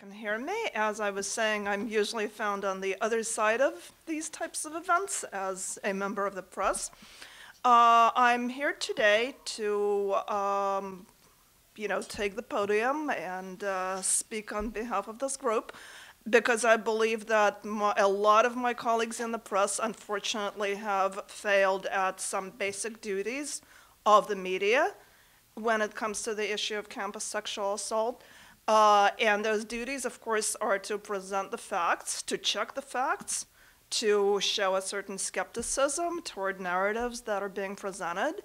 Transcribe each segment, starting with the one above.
can hear me. As I was saying, I'm usually found on the other side of these types of events as a member of the press. I'm here today to, take the podium and speak on behalf of this group because I believe that a lot of my colleagues in the press, unfortunately, have failed at some basic duties of the media when it comes to the issue of campus sexual assault. And those duties, of course, are to present the facts, to check the facts, to show a certain skepticism toward narratives that are being presented,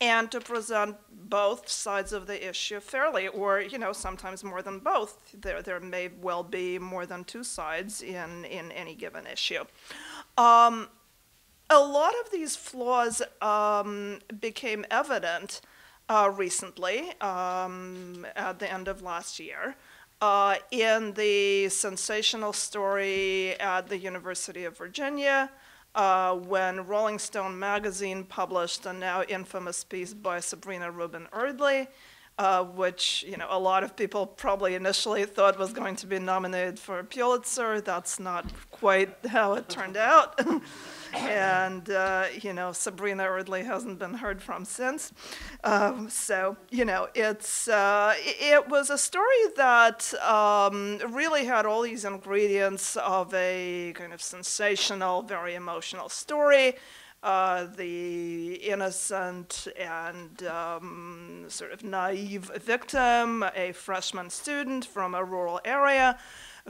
and to present both sides of the issue fairly, or, sometimes more than both. There may well be more than two sides in any given issue. A lot of these flaws became evident recently, at the end of last year, in the sensational story at the University of Virginia, when Rolling Stone magazine published a now infamous piece by Sabrina Rubin Erdely, which a lot of people probably initially thought was going to be nominated for a Pulitzer. That's not quite how it turned out. And, Sabrina Erdely hasn't been heard from since. It was a story that really had all these ingredients of a kind of sensational, very emotional story. The innocent and sort of naive victim, a freshman student from a rural area,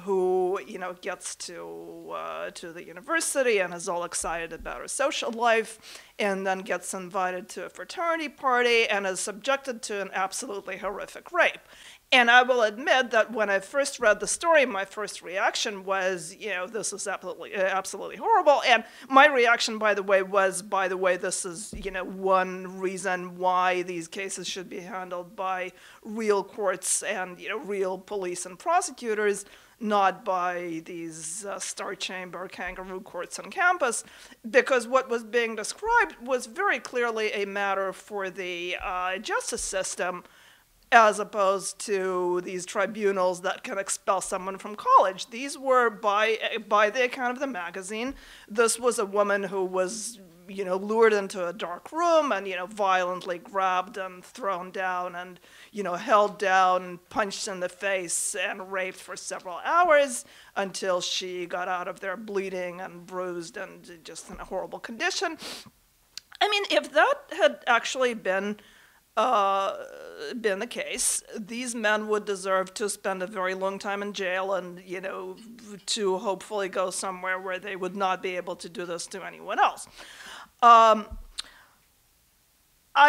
who gets to the university and is all excited about her social life, and then gets invited to a fraternity party and is subjected to an absolutely horrific rape. And I will admit that when I first read the story, my first reaction was, this is absolutely horrible. And my reaction, by the way, was, this is, one reason why these cases should be handled by real courts and, real police and prosecutors, not by these Star Chamber kangaroo courts on campus, because what was being described was very clearly a matter for the justice system, as opposed to these tribunals that can expel someone from college. These were, by the account of the magazine, this was a woman who was lured into a dark room and, violently grabbed and thrown down and, held down, punched in the face, and raped for several hours until she got out of there bleeding and bruised and just in a horrible condition. I mean, if that had actually been the case, these men would deserve to spend a very long time in jail and, to hopefully go somewhere where they would not be able to do this to anyone else. I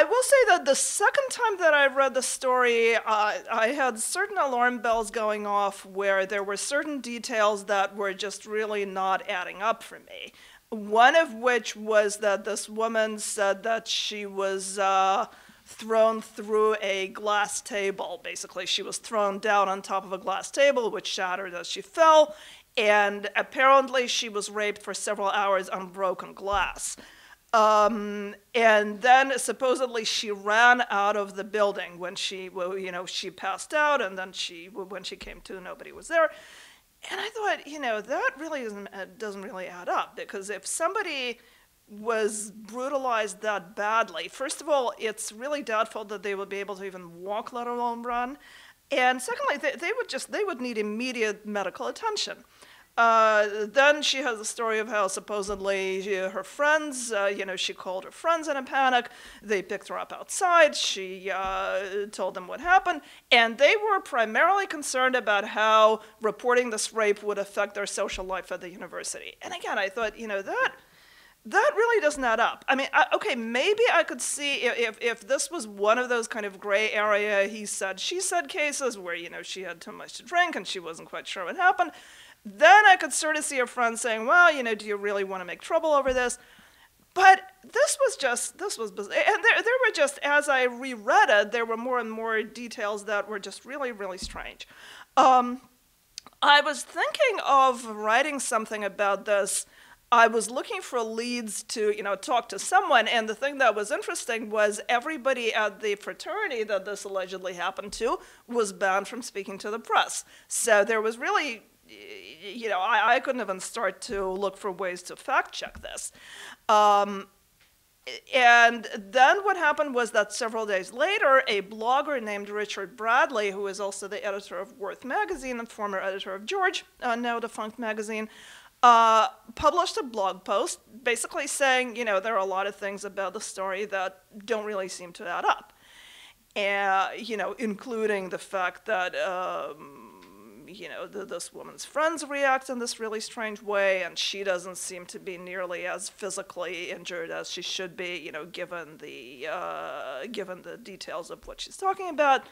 will say that the second time that I read the story, I had certain alarm bells going off where there were certain details that were just really not adding up for me. One of which was that this woman said that she was thrown through a glass table. Basically, she was thrown down on top of a glass table, which shattered as she fell, and apparently she was raped for several hours on broken glass. And then supposedly she ran out of the building when she passed out, and then when she came to, nobody was there. And I thought, that really doesn't really add up, because if somebody was brutalized that badly, first of all, it's really doubtful that they would be able to even walk, let alone run. And secondly, they would need immediate medical attention. Then she has a story of how supposedly her friends, she called her friends in a panic. They picked her up outside. She told them what happened. And they were primarily concerned about how reporting this rape would affect their social life at the university. And again, I thought, that really doesn't add up. I mean, okay, maybe I could see if this was one of those kind of gray area he said, she said cases where, she had too much to drink and she wasn't quite sure what happened. Then I could sort of see a friend saying, well, do you really want to make trouble over this? But this was bizarre. And there were just, as I reread it, there were more and more details that were just really, really strange. I was thinking of writing something about this I was looking for leads to, talk to someone, and the thing that was interesting was everybody at the fraternity that this allegedly happened to was banned from speaking to the press. So there was really, I couldn't even start to look for ways to fact check this. And then what happened was that several days later, a blogger named Richard Bradley, who is also the editor of Worth magazine and former editor of George, now defunct magazine, published a blog post basically saying, there are a lot of things about the story that don't really seem to add up. Including the fact that, this woman's friends react in this really strange way, and she doesn't seem to be nearly as physically injured as she should be, given the details of what she's talking about.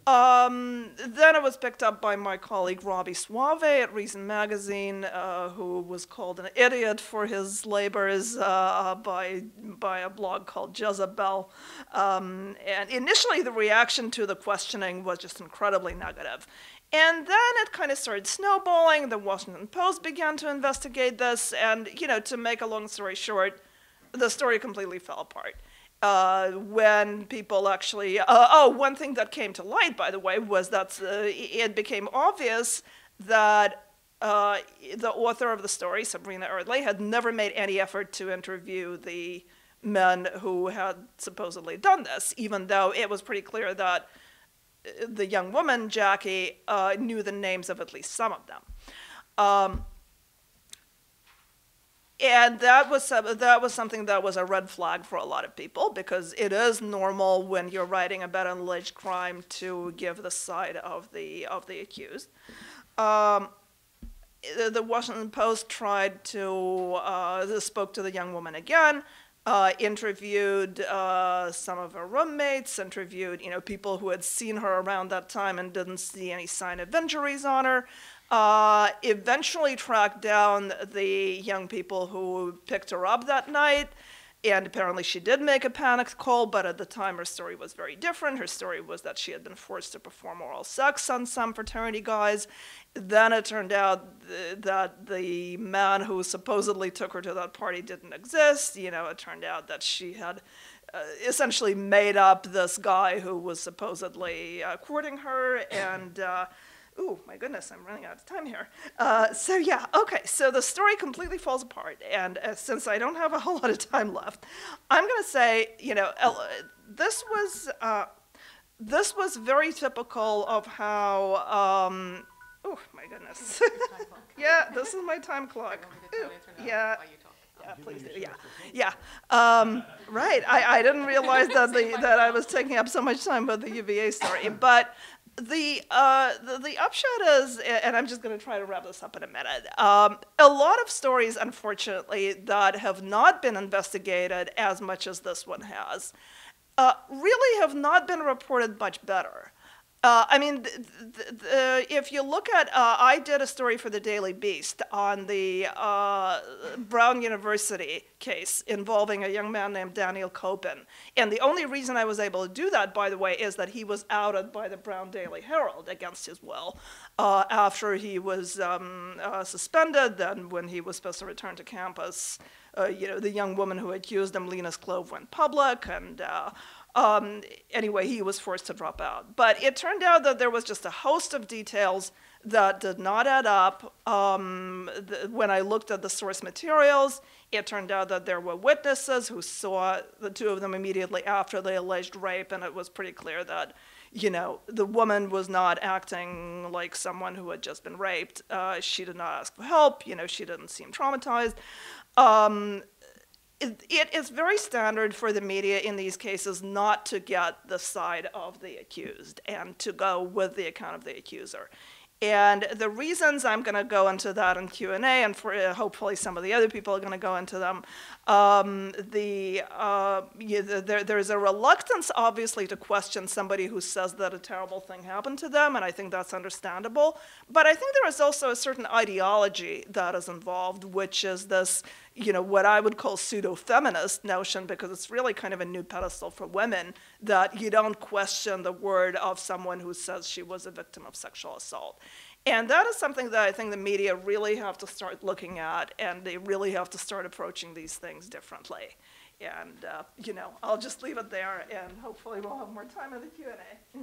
Then it was picked up by my colleague Robbie Suave at Reason Magazine, who was called an idiot for his labors by a blog called Jezebel. And initially the reaction to the questioning was just incredibly negative. And then it kind of started snowballing. The Washington Post began to investigate this, and, to make a long story short, the story completely fell apart. When people actually, one thing that came to light, by the way, was that it became obvious that the author of the story, Sabrina Erdley, had never made any effort to interview the men who had supposedly done this, even though it was pretty clear that the young woman, Jackie, knew the names of at least some of them. And that was something that was a red flag for a lot of people, because it is normal when you're writing about an alleged crime to give the side of the accused. The Washington Post spoke to the young woman again, interviewed some of her roommates, interviewed people who had seen her around that time and didn't see any sign of injuries on her. Eventually tracked down the young people who picked her up that night, and apparently she did make a panic call, but at the time her story was very different. Her story was that she had been forced to perform oral sex on some fraternity guys. Then it turned out that the man who supposedly took her to that party didn't exist. It turned out that she had essentially made up this guy who was supposedly courting her, and ooh, my goodness, I'm running out of time here. So the story completely falls apart, and since I don't have a whole lot of time left, I'm going to say, this was very typical of how, oh my goodness. Yeah, this is my time clock. Yeah. Yeah, please do. Yeah. Right. I didn't realize that I was taking up so much time with the UVA story, but the upshot is, and I'm just going to try to wrap this up in a minute, a lot of stories, unfortunately, that have not been investigated as much as this one has, really have not been reported much better. If you look at, I did a story for the Daily Beast on the Brown University case involving a young man named Daniel Copin. And the only reason I was able to do that, by the way, is that he was outed by the Brown Daily Herald against his will after he was suspended. Then when he was supposed to return to campus, the young woman who accused him, Lena Sklove, went public, and anyway, he was forced to drop out. But it turned out that there was just a host of details that did not add up. When I looked at the source materials, it turned out that there were witnesses who saw the two of them immediately after the alleged rape, and it was pretty clear that, the woman was not acting like someone who had just been raped. She did not ask for help. She didn't seem traumatized. It is very standard for the media in these cases not to get the side of the accused and to go with the account of the accuser. And the reasons, I'm going to go into that in Q&A, and for hopefully some of the other people are going to go into them. There's a reluctance, obviously, to question somebody who says that a terrible thing happened to them, and I think that's understandable. But I think there is also a certain ideology that is involved, which is this, what I would call pseudo-feminist notion, because it's really kind of a new pedestal for women, that you don't question the word of someone who says she was a victim of sexual assault. And that is something that I think the media really have to start looking at, and they really have to start approaching these things differently. And, I'll just leave it there, and hopefully we'll have more time in the Q&A.